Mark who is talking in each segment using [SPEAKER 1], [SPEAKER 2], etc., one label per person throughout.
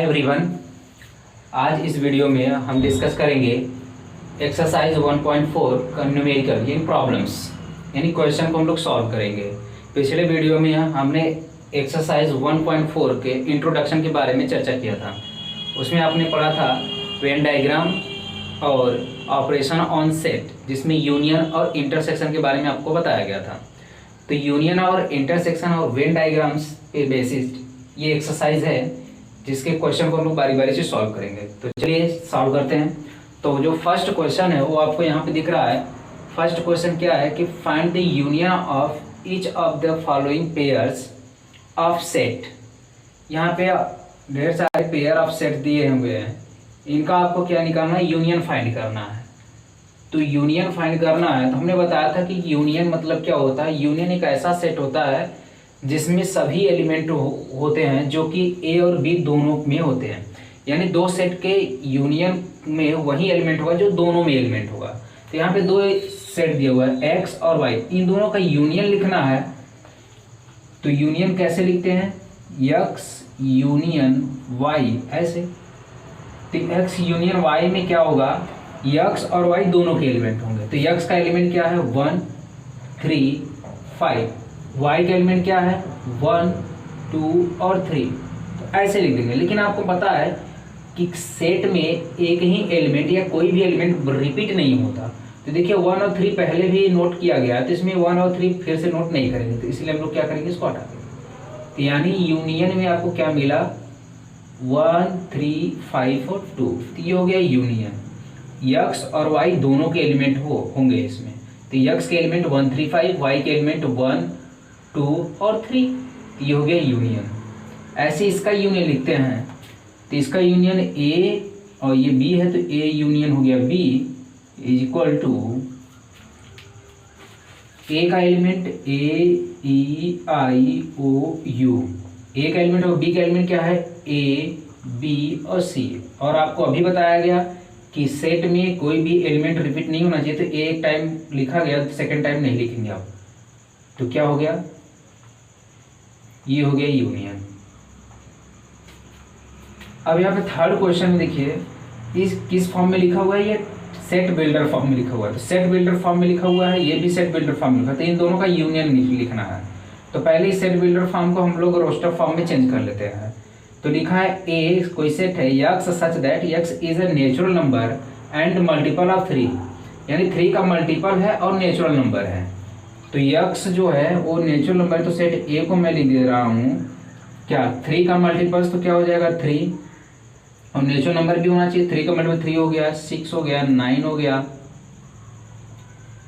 [SPEAKER 1] Hi everyone. आज इस video में हम डिस्कस करेंगे एक्सरसाइज 1.4 का न्यूमेरिकल यानी प्रॉब्लम्स यानी क्वेश्चन को हम लोग सॉल्व करेंगे। पिछले वीडियो में हमने एक्सरसाइज 1.4 के इंट्रोडक्शन के बारे में चर्चा किया था। उसमें आपने पढ़ा था वेन डायग्राम और ऑपरेशन ऑन सेट, जिसमें यूनियन और इंटरसेक्शन के बारे में आपको बताया गया था। तो यूनियन और इंटरसेक्शन और वेन डायग्राम्स पे बेसिस ये एक्सरसाइज है, जिसके क्वेश्चन को हम लोग बारी बारी से सॉल्व करेंगे। तो चलिए सॉल्व करते हैं। तो जो फर्स्ट क्वेश्चन है वो आपको यहाँ पे दिख रहा है। फर्स्ट क्वेश्चन क्या है कि find the union of each of the following pairs of set. यहाँ पे ढेर सारे पेयर ऑफ सेट दिए हुए हैं, इनका आपको क्या निकालना है, यूनियन फाइंड करना है। तो यूनियन फाइंड करना है तो हमने बताया था कि यूनियन मतलब क्या होता है। यूनियन एक ऐसा सेट होता है जिसमें सभी एलिमेंट होते हैं जो कि ए और बी दोनों में होते हैं, यानी दो सेट के यूनियन में वही एलिमेंट होगा जो दोनों में एलिमेंट होगा। तो यहाँ पे दो सेट दिया हुआ है एक्स और वाई, इन दोनों का यूनियन लिखना है। तो यूनियन कैसे लिखते हैं, एक्स यूनियन वाई, ऐसे। तो एक्स यूनियन वाई में क्या होगा, एक्स और वाई दोनों के एलिमेंट होंगे। तो एक्स का एलिमेंट क्या है 1 3 5, वाई का एलिमेंट क्या है 1 2 और 3। तो ऐसे लिख देंगे। लेकिन आपको पता है कि सेट में एक ही एलिमेंट या कोई भी एलिमेंट रिपीट नहीं होता। तो देखिए 1 और 3 पहले भी नोट किया गया है, तो इसमें 1 और 3 फिर से नोट नहीं करेंगे। तो इसलिए हम लोग क्या करेंगे, इसको हटा देंगे। तो यानी यूनियन में आपको क्या मिला 1 3 5 और 2। तो ये हो गया यूनियन। एक्स और वाई दोनों के एलिमेंट होंगे इसमें। तो एक्स के एलिमेंट 1 3 5, वाई के एलिमेंट 1 2 और 3। ये हो गया यूनियन। ऐसे इसका यूनियन लिखते हैं। तो इसका यूनियन ए और ये बी है, तो ए यूनियन हो गया बी इज इक्वल टू ए का element A E I O you, ए का एलिमेंट और बी का एलिमेंट क्या है ए बी और सी। और आपको अभी बताया गया कि सेट में कोई भी एलिमेंट रिपीट नहीं होना चाहिए। तो एक टाइम लिखा गया, सेकंड टाइम नहीं लिखेंगे आप। तो क्या हो गया, ये हो गया यूनियन। अब यहाँ पे थर्ड क्वेश्चन में देखिए इस किस फॉर्म में लिखा हुआ है, ये सेट बिल्डर फॉर्म में लिखा हुआ है। तो सेट बिल्डर फॉर्म में लिखा हुआ है, ये भी सेट बिल्डर फॉर्म में लिखा है। तो इन दोनों का यूनियन लिखना है। तो पहले इस सेट बिल्डर फॉर्म को हम लोग रोस्टर फॉर्म में चेंज कर लेते हैं। तो लिखा है ए कोई सेट है x such that x is a natural number and multiple of 3, यानी 3 का मल्टीपल है और नेचुरल नंबर है। तो एक्स जो है वो नेचुरल नंबर है। तो सेट ए को मैं लिख दे रहा हूँ क्या 3 का मल्टीपल्स, तो क्या हो जाएगा 3, और नेचुरल नंबर भी होना चाहिए। 3 का मल्टीपल 3 हो गया, 6 हो गया, 9 हो गया,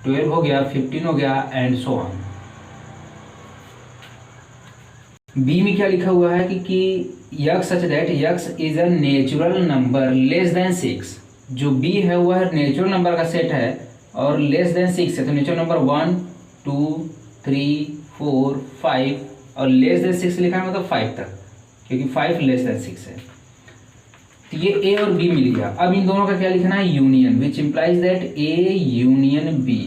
[SPEAKER 1] 12 हो गया, 15 हो गया एंड सो ऑन। बी में क्या लिखा हुआ है कि x such that x is a natural number less than 6। जो बी है वह नेचुरल नंबर का सेट है और लेस देन 6 है। तो नेचुरल नंबर 1 2 3 4 5 और लेस देन 6 लिखा है, मतलब 5 तक, क्योंकि 5 लेस देन 6 है। तो ये ए और बी मिल गया। अब इन दोनों का क्या लिखना है, union, which implies that A union B.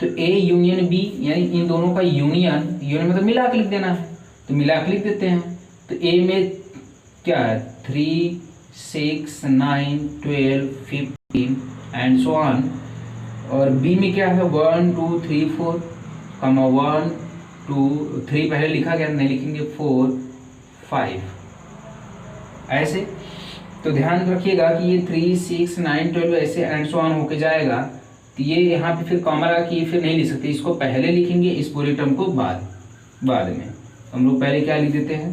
[SPEAKER 1] तो ए यूनियन बी यानी इन दोनों का यूनियन, यूनियन मतलब मिला के लिख देना है। तो मिला के लिख देते हैं। तो ए में क्या है 3 6 9 12 15 एंड सो ऑन। और बी में क्या है 1 2 3 4, 1 2 3 पहले लिखा गया, नहीं लिखेंगे 4 5 ऐसे। तो ध्यान रखिएगा कि ये 3 6 9 12 ऐसे एंड सो ऑन होके जाएगा। तो ये यहाँ पे फिर कॉमा लगा कि फिर नहीं लिख सकते, इसको पहले लिखेंगे, इस पूरे टर्म को बाद में। हम लोग पहले क्या लिख देते हैं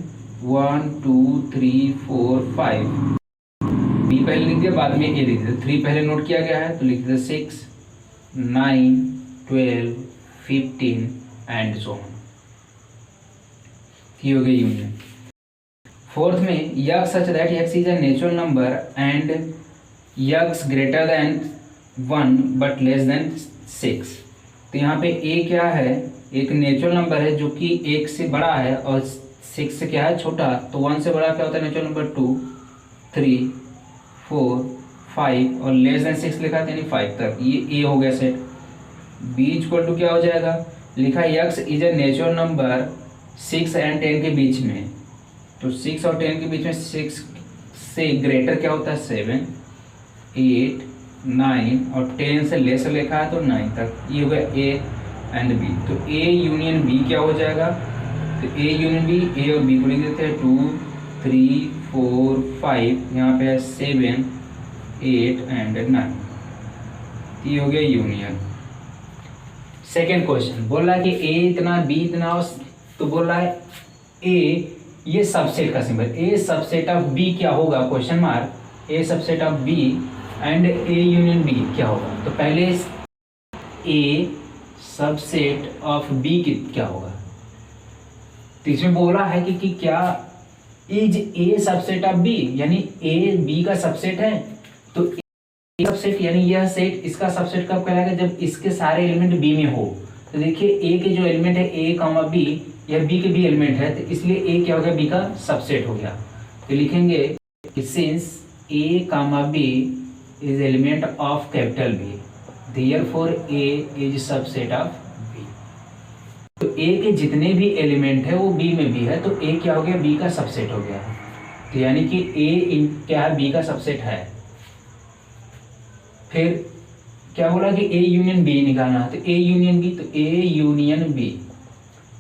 [SPEAKER 1] 1 2 3 4 5, बी पहले लिख दिया, बाद में ए लिख दिया। 3 पहले नोट किया गया है तो लिख दिया 6 9 12 15 एंड सो ऑन। ये हो गया यूनियन। फोर्थ में x such that x is a natural number and x greater than 1 but less than 6। तो यहाँ पे ए क्या है, एक नेचुरल नंबर है जो कि 1 से बड़ा है और 6 से क्या है छोटा। तो 1 से बड़ा क्या होता है नेचुरल नंबर 2 3 4 5 और लेस देन 6 लिखा था यानी 5 तक। ये ए हो गया सेट। बी इक्वल टू क्या हो जाएगा, लिखा x is a natural number 6 and 10 के बीच में। तो 6 और 10 के बीच में 6 से ग्रेटर क्या होता है 7, 8, 9 और 10 से लेसर लिखा है तो 9 तक। ये हो गया ए एंड बी। तो ए यूनियन बी क्या हो जाएगा, तो ए यूनियन बी, ए और बी को लिख देते हैं 2, 3, 4, 5, यहाँ पे है 7, 8 एंड 9। ये हो गया यूनियन। सेकेंड क्वेश्चन बोल रहा है कि ए इतना बी इतना, तो बोल रहा है ए ये सबसेट का symbol, A subset of B क्या होगा, question mark, A subset of B and A union B क्या होगा। तो पहले ए सबसेट ऑफ बी क्या होगा, तो इसमें बोल रहा है कि क्या is A subset of B, यानी ए बी का सबसेट है। तो ए सबसेट यानी यह सेट इसका सबसेट कब कहलाएगा, जब इसके सारे एलिमेंट बी में हो। तो देखिए ए के जो एलिमेंट है ए कॉमा बी, या बी के भी एलिमेंट है, तो इसलिए ए क्या हो गया, बी का सबसेट हो गया। तो लिखेंगे कि since A comma B is element of capital B, therefore A is subset of B. तो ए के जितने भी एलिमेंट है वो बी में भी है, तो ए क्या हो गया, बी का सबसेट हो गया। तो यानी कि ए क्या है, बी का सबसेट है। फिर क्या बोला कि ए यूनियन बी निकालना है, तो ए यूनियन बी, तो ए यूनियन बी,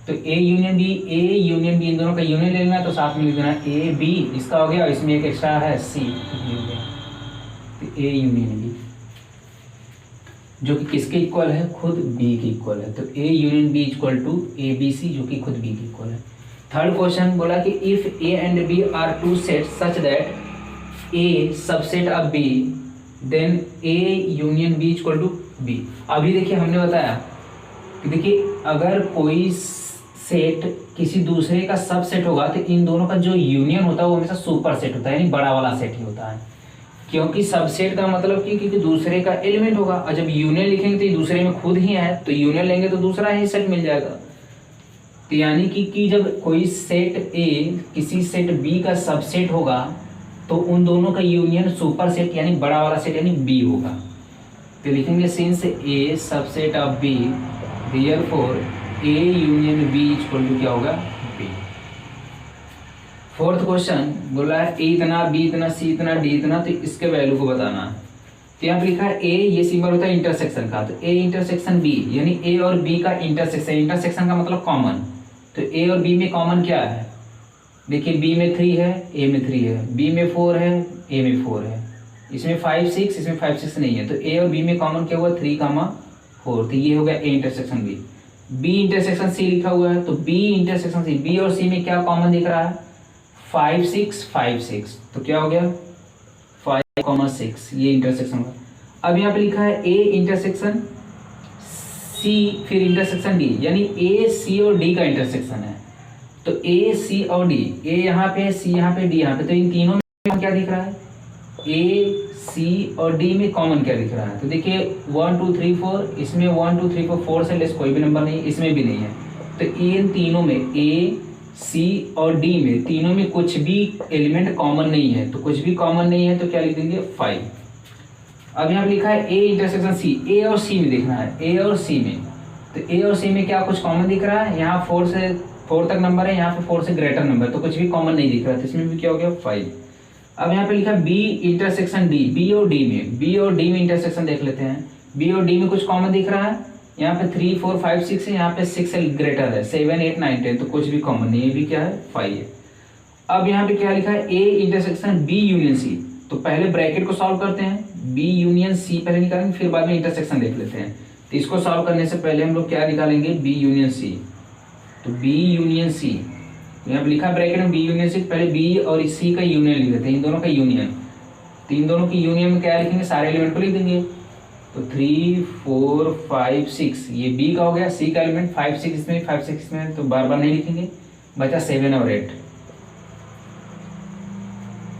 [SPEAKER 1] तो ए union b, a union b, इन दोनों का यूनियन लेना है तो साथ में लिख देना ए बी, इसका हो गया, इसमें एक एक्स्ट्रा है सी, तो ए यूनियन बी जो कि किसके इक्वल है, खुद बी के इक्वल है। तो ए union B equal to A B C जो कि खुद बी के इक्वल है। थर्ड क्वेश्चन बोला कि if A and B are two set such that A subset of B then A union B equal to B. अभी देखिए हमने बताया कि देखिए अगर कोई सेट किसी दूसरे का सबसेट होगा तो इन दोनों का जो यूनियन होता है वो हमेशा सुपर सेट होता है, यानी बड़ा वाला सेट ही होता है। क्योंकि सबसेट का मतलब कि दूसरे का एलिमेंट होगा, और जब यूनियन लिखेंगे तो ये दूसरे में खुद ही है, तो यूनियन लेंगे तो दूसरा ही सेट मिल जाएगा। तो यानी कि जब कोई सेट ए किसी सेट बी का सबसेट होगा तो उन दोनों का यूनियन सुपर सेट यानी बड़ा वाला सेट यानी बी होगा। तो लिखेंगे since A subset of B therefore A union B equal to क्या होगा, बी। फोर्थ क्वेश्चन बोला है ए इतना बी इतना सी इतना डी इतना, तो इसके वैल्यू को बताना है। तो यहाँ पे लिखा है ए, ये सिंबल होता है इंटरसेक्शन का, तो ए इंटरसेक्शन बी यानी ए और बी का इंटरसेक्शन, इंटरसेक्शन का मतलब कॉमन। तो ए और बी में कॉमन क्या है, देखिए बी में 3 है, ए में 3 है, बी में 4 है, ए में 4 है, इसमें 5 6, इसमें 5 6 नहीं है। तो ए और बी में कॉमन क्या हुआ 3, 4, तो ये हो गया A intersection B. B intersection C लिखा हुआ है, तो बी इंटरसेक्शन सी, बी और सी में क्या कॉमन दिख रहा है 5 6 5 6, तो क्या हो गया 5, 6, ये इंटरसेक्शन हुआ। अब यहाँ पे लिखा है ए इंटरसेक्शन सी फिर इंटरसेक्शन डी, यानी ए सी और डी का इंटरसेक्शन है। तो ए सी और डी, ए यहाँ पे, सी यहाँ पे, डी यहाँ पे, तो इन तीनों में क्या दिख रहा है, ए सी और डी में कॉमन क्या दिख रहा है। तो देखिए 1 2 3 4, इसमें 1 2 3 4, 4 से लेस कोई भी नंबर नहीं, इसमें भी नहीं है। तो इन तीनों में ए सी और डी में तीनों में कुछ भी एलिमेंट कॉमन नहीं है, तो कुछ भी कॉमन नहीं है तो क्या लिख देंगे 5। अब यहाँ पे लिखा है ए इंटरसेक्शन सी, ए और सी में देखना है, ए और सी में, तो ए और सी में क्या कुछ कॉमन दिख रहा है, यहाँ 4 से 4 तक नंबर है, यहाँ पे 4 से ग्रेटर नंबर, तो कुछ भी कॉमन नहीं दिख रहा है, तो इसमें भी क्या हो गया 5। अब यहाँ पे लिखा है बी इंटरसेक्शन डी, बी और डी में, बी और डी में इंटरसेक्शन देख लेते हैं। बी और डी में कुछ कॉमन दिख रहा है, यहाँ पे 3 4 5 6 है, यहाँ पे 6 से ग्रेटर है, 7 8 9 10, तो कुछ भी कॉमन नहीं है, भी क्या है 5 है। अब यहाँ पे क्या लिखा है A intersection B union C, तो पहले ब्रैकेट को सॉल्व करते हैं, बी यूनियन सी पहले निकालेंगे फिर बाद में इंटरसेक्शन देख लेते हैं। तो इसको सॉल्व करने से पहले हम लोग क्या निकालेंगे, बी यूनियन सी। तो बी यूनियन सी, यहाँ पे लिखा ब्रैकेट में बी यूनियन सी, पहले बी और सी का यूनियन लिख देते हैं, इन दोनों का यूनियन। तो इन दोनों की यूनियन में क्या लिखेंगे, सारे एलिमेंट को लिख देंगे। तो 3 4 5 6 ये बी का हो गया, सी का एलिमेंट 5 6 इसमें 5 6 इसमें, तो बार बार नहीं लिखेंगे, बचा 7 और 8।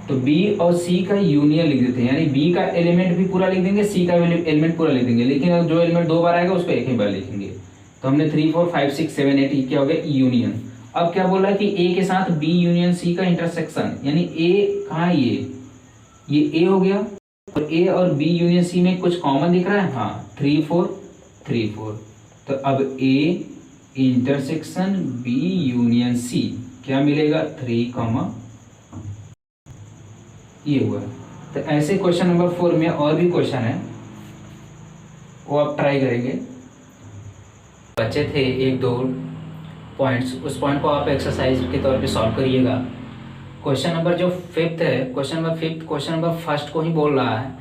[SPEAKER 1] तो बी और सी का यूनियन लिख देते हैं, यानी बी का एलिमेंट भी पूरा लिख देंगे, सी का एलिमेंट पूरा लिख देंगे, लेकिन जो एलिमेंट 2 बार आएगा उसको एक ही बार लिखेंगे। तो हमने 3 4 5 6 7 8 क्या हो गया यूनियन। अब क्या बोला कि ए के साथ बी यूनियन सी का इंटरसेक्शन, यानी ए कहाँ है, ये ए हो गया, और ए और बी यूनियन सी में कुछ कॉमन दिख रहा है, हाँ 3 4 3 4। तो अब A intersection B union C क्या मिलेगा 3, ये हुआ। तो ऐसे क्वेश्चन नंबर 4 में और भी क्वेश्चन है, वो आप ट्राई करेंगे। बचे थे 1-2 पॉइंट्स, उस पॉइंट को आप एक्सरसाइज के तौर पे सॉल्व करिएगा। क्वेश्चन नंबर जो 5th है, क्वेश्चन नंबर फर्स्ट को ही बोल रहा है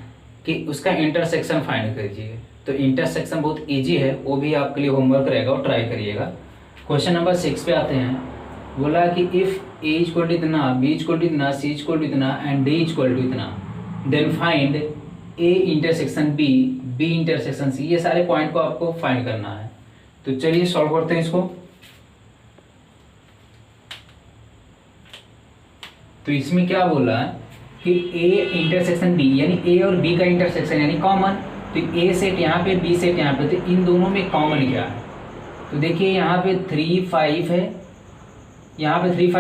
[SPEAKER 1] कि उसका इंटरसेक्शन फाइंड कीजिए। तो इंटरसेक्शन बहुत इजी है, वो भी आपके लिए होमवर्क रहेगा और ट्राई करिएगा। क्वेश्चन नंबर 6 पे आते हैं। बोला कि इफ़ ए इक्वल टू इतना, बी इक्वल टू इतना, सी इक्वल टू इतना एंड डी इक्वल टू इतना, then find A intersection B, B intersection C. ये सारे पॉइंट को आपको फाइंड करना है। तो चलिए सॉल्व करते हैं इसको। तो इसमें क्या बोला है कि ए इंटरसेक्शन बी, यानी ए और बी का इंटरसेक्शन यानी कॉमन। तो ए सेट यहाँ पे, बी सेट यहाँ पे, तो इन दोनों में कॉमन क्या है? तो देखिए यहाँ पे 3, 5 है, यहाँ पे 3,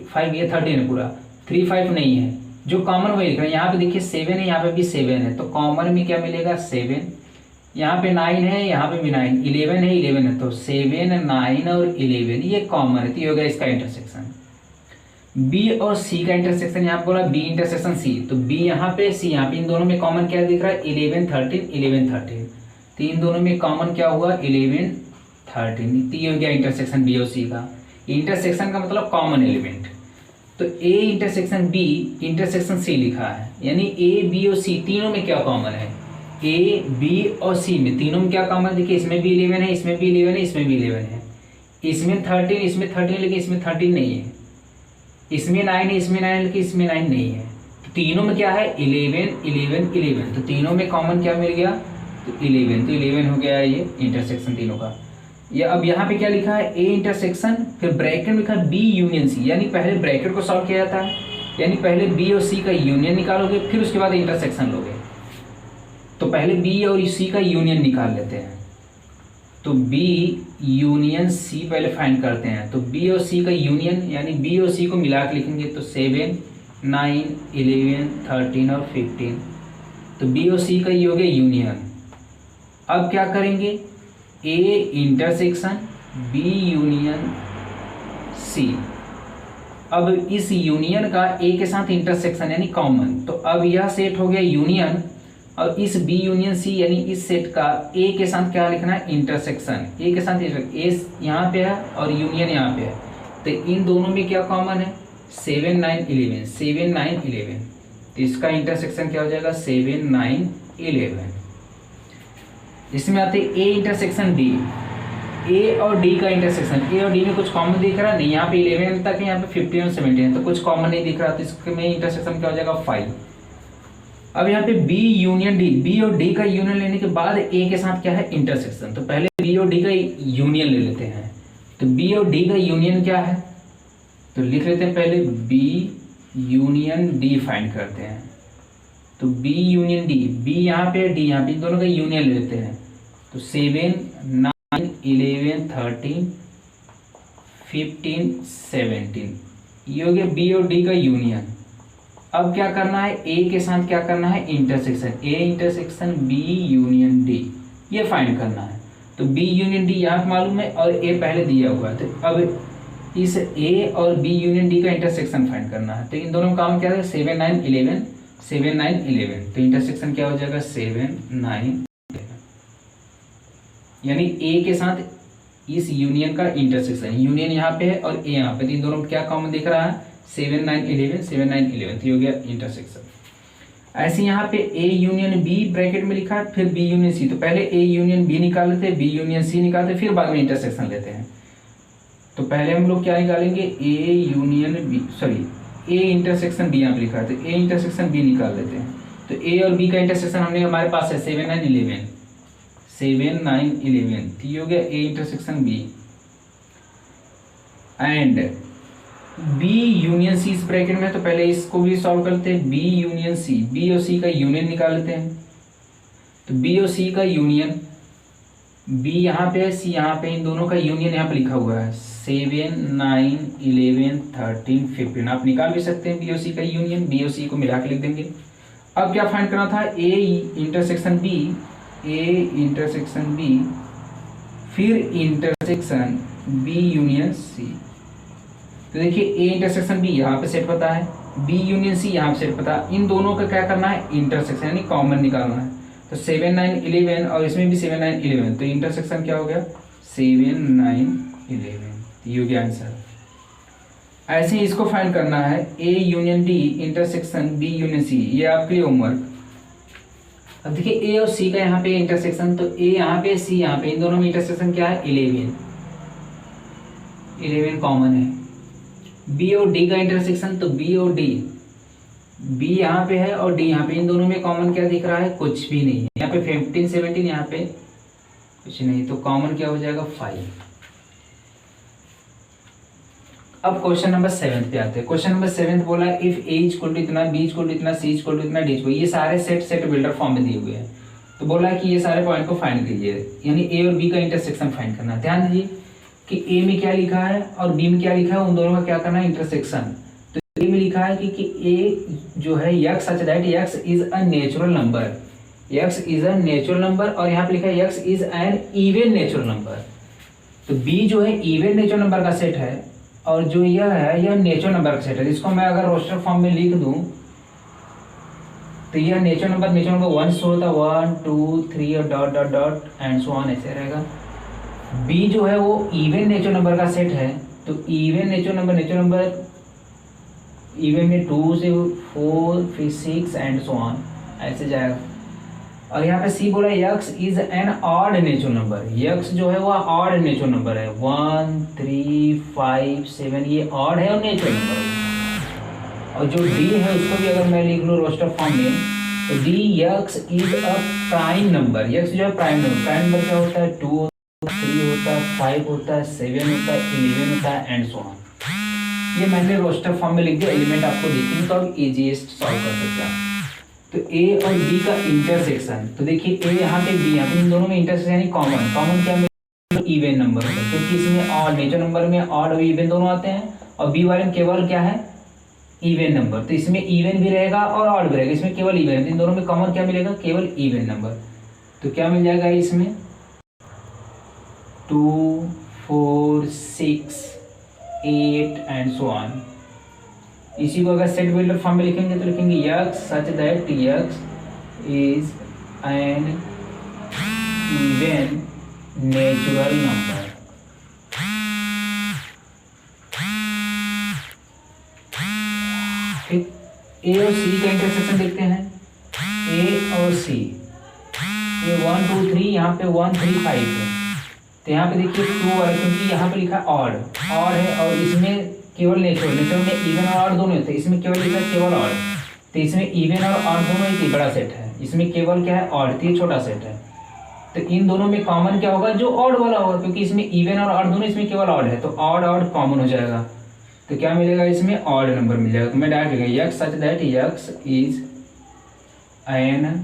[SPEAKER 1] 5, ये 13 है पूरा, 3, 5 नहीं है, जो कॉमन वही लिख रहे हैं। यहाँ पे देखिए 7 है, यहाँ पे भी 7 है, तो कॉमन में क्या मिलेगा 7। यहाँ पे 9 है, यहाँ पे भी 9, 11 है, 11 है, तो 7, 9 और 11 ये कॉमन है, तो ये हो गया इसका इंटरसेक्शन। बी और सी का इंटरसेक्शन यहाँ पे बोला बी इंटरसेक्शन सी, तो बी यहाँ पे, सी यहाँ पे, इन दोनों में कॉमन क्या दिख रहा है 11, 13, 11, 13, तो इन दोनों में कॉमन क्या हुआ 11, 13, तो ये हो गया इंटरसेक्शन बी और सी का। इंटरसेक्शन का मतलब कॉमन एलिमेंट। तो A intersection B intersection C लिखा है, यानी ए बी और सी तीनों में क्या कॉमन है, ए बी और सी में तीनों में क्या कॉमन है। देखिए इसमें भी 11 है, इसमें भी 11 है, इसमें भी 11 है, इसमें 13, इसमें 13, लेकिन इसमें 13 नहीं है, इसमें 9 है, इसमें 9 लेकिन इसमें 9 नहीं है। तो तीनों में क्या है 11, 11, 11, तो तीनों में कॉमन क्या मिल गया तो 11, तो 11 हो गया ये इंटरसेक्शन तीनों का। या अब यहाँ पे क्या लिखा है ए इंटरसेक्शन, फिर ब्रैकेट में लिखा है बी यूनियन सी, यानी पहले ब्रैकेट को सॉल्व किया जाता है, यानी पहले बी और सी का यूनियन निकालोगे फिर उसके बाद इंटरसेक्शन लोगे। तो पहले बी और सी का यूनियन निकाल लेते हैं, तो बी यूनियन सी पहले फाइंड करते हैं। तो बी और सी का यूनियन यानी बी और सी को मिला के लिखेंगे, तो 7, 9, 11, 13 और 15, तो बी और सी का ये हो गया यूनियन। अब क्या करेंगे A intersection B union C. अब इस यूनियन का ए के साथ इंटरसेक्शन यानी कॉमन, तो अब यह सेट हो गया यूनियन, और इस बी यूनियन सी यानी इस सेट का ए के साथ क्या लिखना है इंटरसेक्शन। ए के साथ ए यहाँ पे है और यूनियन यहाँ पे है, तो इन दोनों में क्या कॉमन है 7, 9, 11, 7, 9, 11, तो इसका इंटरसेक्शन क्या हो जाएगा 7, 9, 11। इसमें आते ए इंटरसेक्शन डी, ए और डी का इंटरसेक्शन। ए और डी में कुछ कॉमन दिख रहा नहीं, यहाँ पे 11 तक है, यहाँ पे 15 और 17 है, तो कुछ कॉमन नहीं दिख रहा, तो इसमें इंटरसेक्शन क्या हो जाएगा 5। अब यहाँ पे बी यूनियन डी, बी और डी का यूनियन लेने के बाद ए के साथ क्या है इंटरसेक्शन, तो पहले बी और डी का यूनियन ले लेते हैं। तो बी और डी का यूनियन क्या है, तो लिख लेते हैं पहले बी यूनियन डी फाइंड करते हैं। तो बी यूनियन डी, बी यहाँ पे डी यहाँ पे, इन दोनों का यूनियन ले लेते हैं। तो 7, 9, 11, 13, 15, 17, ये हो गया बी और डी का यूनियन। अब क्या करना है ए के साथ क्या करना है intersection, A intersection B union D ये फाइंड करना है। तो बी यूनियन डी यहाँ मालूम है और ए पहले दिया हुआ है, तो अब इस ए और बी यूनियन डी का इंटरसेक्शन फाइंड करना है। तो इन दोनों का काम क्या है 7, 9, 11, 7, 9, 11, तो इंटरसेक्शन क्या हो जाएगा 7, 9, 11, यानी ए के साथ इस यूनियन का इंटरसेक्शन, यूनियन यहाँ पे है और ए यहाँ पे, तो इन दोनों में क्या कॉमन दिख रहा है 7, 9, 11, 7, 9, 11, तो ये हो गया इंटरसेक्शन। ऐसे यहाँ पे ए यूनियन बी ब्रैकेट में लिखा है, फिर बी यूनियन सी, तो पहले ए यूनियन बी निकाल लेते हैं, बी यूनियन सी निकालते हैं, फिर बाद में इंटरसेक्शन लेते हैं। तो पहले हम लोग क्या निकालेंगे A union B, sorry A intersection B यहाँ पे लिखा है, तो ए इंटरसेक्शन बी निकाल लेते हैं। तो ए और बी का इंटरसेक्शन हमने हमारे पास है 7, 9, 11, 7, 9, 11, तो ये हो गया A intersection B. And B union C इस ब्रैकेट में, तो पहले इसको भी सॉल्व करते हैं। बी यूनियन सी, बी और सी का यूनियन निकाल लेते हैं। तो बी और सी का यूनियन, बी यहाँ पे है सी यहाँ पे, इन दोनों का यूनियन यहाँ पे लिखा हुआ है 7, 9, 11, 13, 15, आप निकाल भी सकते हैं बी और सी का यूनियन, बी और सी को मिला के लिख देंगे। अब क्या फाइंड करना था A intersection B, A intersection B, फिर इंटरसेक्शन बी यूनियन सी, तो देखिए ए इंटरसेक्शन बी यहाँ पे सेट पता है, बी यूनियन सी यहाँ पे सेट पता है, इन दोनों का क्या करना है, इंटरसेक्शन यानी कॉमन निकालना है। तो 7 9 11 और इसमें भी 7 9 11, तो इंटरसेक्शन क्या हो गया 7 9 11, ये हो गया आंसर। ऐसे ही इसको फाइंड करना है A union D intersection B union C, ये आपके लिए होमवर्क। अब देखिए ए और सी का यहाँ पे इंटरसेक्शन, तो ए यहाँ पे सी यहाँ पे, इन दोनों में इंटरसेक्शन क्या है 11 कॉमन है। बी और डी का इंटरसेक्शन, तो बी और डी, बी यहाँ पे है और डी यहाँ पे, इन दोनों में कॉमन क्या दिख रहा है, कुछ भी नहीं है। यहाँ पे 15 17 यहाँ पे कुछ नहीं, तो कॉमन क्या हो जाएगा 5। अब क्वेश्चन नंबर 7 पे आते हैं। क्वेश्चन नंबर 7 बोला इफ ए इक्वल टू इतना, बी इक्वल टू इतना, सी इक्वल टू इतना, डी इक्वल, ये सारे सेट बिल्डर फॉर्म में दिए हुए हैं। तो बोला है कि ये सारे पॉइंट को फाइंड कीजिए, यानी ए और बी का इंटरसेक्शन फाइंड करना। ध्यान दीजिए कि ए में क्या लिखा है और बी में क्या लिखा है, उन दोनों का क्या करना है, इंटरसेक्शन। तो ए में लिखा है कि ए जो है x such that x is a natural number, x is a natural number, और यहाँ पे लिखा है x is N even natural number. तो बी जो है इवन नेचुरल नंबर का सेट है और जो यह है यह नेचुरल नंबर का सेट है। जिसको मैं अगर रोस्टर फॉर्म में लिख दूं तो यह नेचुरल नंबर 1 शो होता है, 1 2 3 और dot dot dot and so on ऐसे रहेगा। बी जो है वो इवन नेचुरल नंबर का सेट है, तो इवन नेचुरल नंबर इवन में 2 से 4 फिर 6 एंड सो ऑन ऐसे जाएगा। और यहाँ पे सी बोला x is an odd natural number, x जो है वो ऑड नेचुरल नंबर है, 1 3 5 7 ये ऑड है और नेचुरल नंबर है। और जो डी है उसको भी अगर मैं लिख लूँ रोस्टर फॉर्म में, तो D x is a prime number, x जो है प्राइम नंबर क्या होता है, 2 3 होता है, 5 होता है, 7 होता है, 11 होता है एंड सो ऑन। ये मैंने रोस्टर फॉर्म में लिख दिया, एलिमेंट आपको दिखेंगे तो आप इजीएस्ट सॉल्व कर सकते हैं। तो ए और बी का इंटरसेक्शन, तो देखिए ए यहाँ पे बी यहाँ पे, इन दोनों में इंटरसेक्शन यानी कॉमन क्या मिलेगा, इवन नंबर होगा, क्योंकि इसमें ऑड नेचुरल नंबर में ऑड और इवन दोनों आते हैं, और बी वाले में केवल क्या है इवन नंबर, तो इसमें इवन भी रहेगा और ऑड भी रहेगा, इसमें केवल इवन है। इन दोनों में कॉमन क्या मिलेगा, केवल इवन नंबर। तो क्या मिल जाएगा इसमें 2 4 6 8 एंड सो ऑन। इसी को अगर सेट बिल्डर फॉर्म में लिखेंगे तो लिखेंगे x such that x is N even natural number. ठीक, ए और सी का इंटरसेक्शन देखते हैं। ए और सी, ये 1 2 3 यहाँ पे 1 3 5 है, तो यहाँ पे देखिए 2 और, क्योंकि यहाँ पे लिखा ऑड है और इसमें केवल नेचुरल में इवन और ऑड दोनों होते हैं, इसमें केवल लिखा है केवल ऑड, तो इसमें इवन और ऑड दोनों एक बड़ा सेट है, इसमें केवल क्या है ऑड, तो ये छोटा सेट है। तो इन दोनों में कॉमन क्या होगा, जो ऑड वाला होगा, क्योंकि इसमें इवन और ऑड दोनों, इसमें केवल ऑड है, तो ऑड कॉमन हो जाएगा। तो क्या मिलेगा इसमें ऑड नंबर मिल जाएगा। तो मैं डायरेक्ट लिखूंगा x such that x is an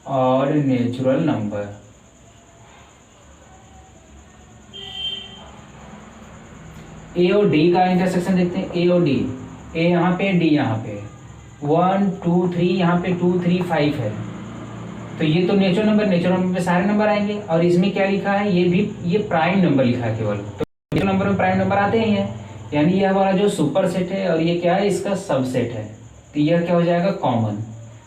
[SPEAKER 1] odd natural number. A और डी का इंटरसेक्शन देखते हैं। ए और डी, ए यहाँ पे डी यहाँ पे, 1 2 3 यहाँ पे 2 3 5 है, तो ये तो नेचुरल नंबर पे सारे नंबर आएंगे, और इसमें क्या लिखा है, ये भी ये प्राइम नंबर लिखा है केवल, तो नेचुरल नंबर में प्राइम नंबर आते ही हैं, यानी यह हमारा जो सुपर सेट है और ये क्या है इसका सबसेट है, तो यह क्या हो जाएगा कॉमन।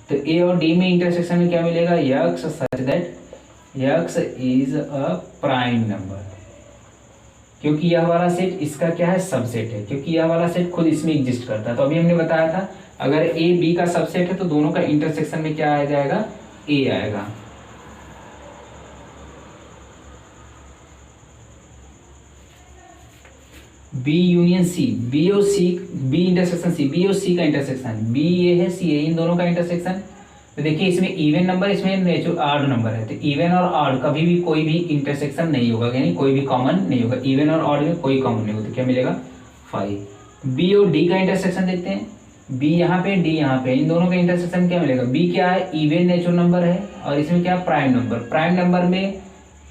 [SPEAKER 1] तो ए और डी में इंटरसेक्शन में क्या मिलेगा, x such that x is a prime number, क्योंकि यह वाला सेट इसका क्या है सबसेट है, क्योंकि यह वाला सेट खुद इसमें एग्जिस्ट करता है। तो अभी हमने बताया था अगर ए बी का सबसेट है तो दोनों का इंटरसेक्शन में क्या आ जाएगा, ए आएगा। बी यूनियन सी, बी और सी, बी इंटरसेक्शन सी, बी और सी का इंटरसेक्शन, बी ये है सी है, इन दोनों का इंटरसेक्शन। तो देखिए इसमें इवन नंबर, इसमें नेचुरल ऑड नंबर है, तो इवन और ऑड कभी भी कोई भी इंटरसेक्शन नहीं होगा, यानी कोई भी कॉमन नहीं होगा, इवन और ऑड में कोई कॉमन नहीं होगा, तो क्या मिलेगा 5। बी और डी का इंटरसेक्शन देखते हैं। बी यहाँ पे डी यहाँ पे, इन दोनों का इंटरसेक्शन क्या मिलेगा, बी क्या है इवन नेचुरल नंबर है, और इसमें क्या प्राइम नंबर, प्राइम नंबर में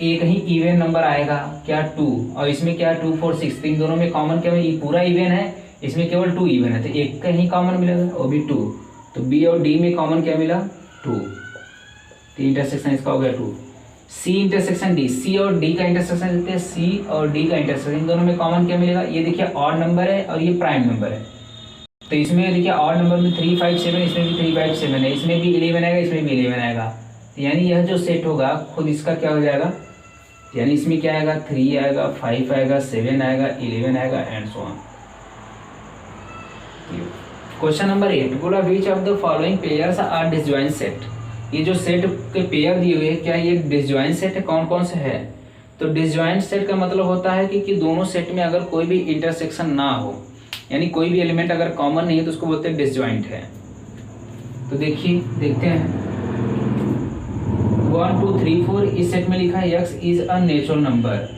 [SPEAKER 1] एक ही इवन नंबर आएगा क्या 2, और इसमें क्या 2 4 6, इन दोनों में कॉमन क्या है, पूरा इवन है, इसमें केवल 2 इवन है, तो एक का ही कॉमन मिलेगा वो भी 2। तो बी और डी में कॉमन क्या मिला 2, तो इंटरसेक्शन इसका हो गया 2। सी इंटरसेक्शन डी, सी और डी का इंटरसेक्शन लेते हैं, सी और डी का इंटरसेक्शन, इन दोनों में कॉमन क्या मिलेगा, ये देखिए ऑड नंबर है और ये प्राइम नंबर है, तो इसमें देखिए ऑड नंबर में 3 5 7, इसमें भी 3 5 7 है, इसमें भी 11 आएगा, इसमें भी 11 आएगा, तो यानी यह जो सेट होगा खुद इसका क्या हो जाएगा, यानी इसमें क्या आएगा, 3 आएगा, 5 आएगा, 7 आएगा, 11 आएगा and so on. Question number 8 बोला which of the following pairs are disjoint set, ये जो सेट के पेयर दिए हुए हैं क्या ये डिसजॉइंट सेट है, कौन कौन से है, तो डिसजॉइंट सेट का मतलब होता है कि दोनों सेट में अगर कोई भी इंटरसेक्शन ना हो, यानी कोई भी एलिमेंट अगर कॉमन नहीं है तो उसको बोलते हैं डिसजॉइंट है। तो देखिए देखते हैं 1 2 3 4 इस सेट में लिखा है x is a natural number,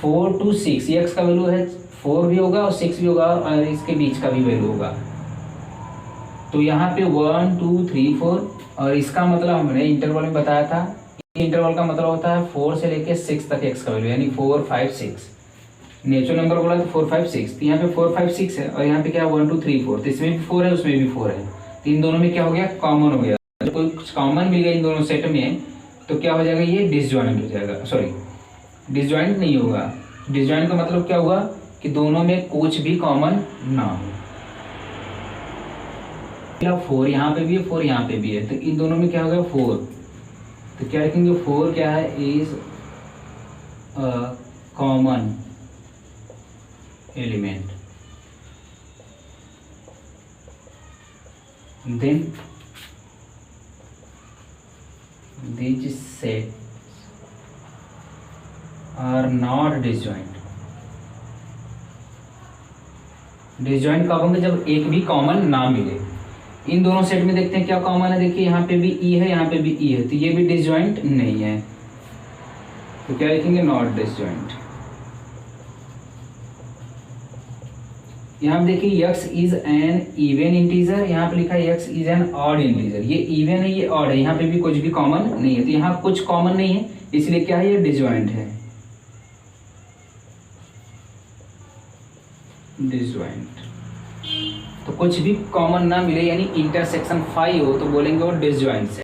[SPEAKER 1] 4 to 6 x का वैल्यू है 4 भी होगा और 6 भी होगा और इसके बीच का भी वैल्यू होगा, तो यहाँ पे 1 2 3 4 और इसका मतलब हमने इंटरवल में बताया था, इंटरवल का मतलब होता है 4 से लेके 6 तक x का वैल्यू, यानी 4 5 6, नेचुरल नंबर बोला तो 4 5 6, तो यहाँ पे 4 5 6 है और यहाँ पे क्या 1 2 3 4, तो इसमें भी 4 है उसमें भी 4 है, तो इन दोनों में क्या हो गया, कॉमन हो गया, जब कोई कुछ कॉमन मिल गया इन दोनों सेट में तो क्या हो जाएगा, ये डिसजॉइंट हो जाएगा, सॉरी डिसजॉइंट नहीं होगा, डिसजॉइंट का मतलब क्या हुआ कि दोनों में कुछ भी कॉमन ना हो, 4 यहाँ पे भी है 4 यहाँ पे भी है, तो इन दोनों में क्या होगा 4, तो क्या लिखेंगे 4 क्या है, is a common element, then these sets are not disjoint, disjoint कब होंगे, जब एक भी कॉमन ना मिले, इन दोनों सेट में देखते हैं क्या कॉमन है, देखिए यहाँ पे भी ई है यहाँ पे भी ई है, तो ये भी डिसजॉइंट नहीं है, तो क्या लिखेंगे, नॉट डिसजॉइंट। यहाँ पे देखिए x is an even integer, यहाँ पे लिखा है x is an odd integer, ये इवन है ये ऑड है, यहाँ पे भी कुछ भी कॉमन नहीं है, तो यहाँ कुछ कॉमन नहीं है इसलिए क्या है, ये डिसजॉइंट है, डिसजॉइंट, तो कुछ भी कॉमन ना मिले यानी इंटरसेक्शन 5 हो तो बोलेंगे वो डिसजॉइंट सेट।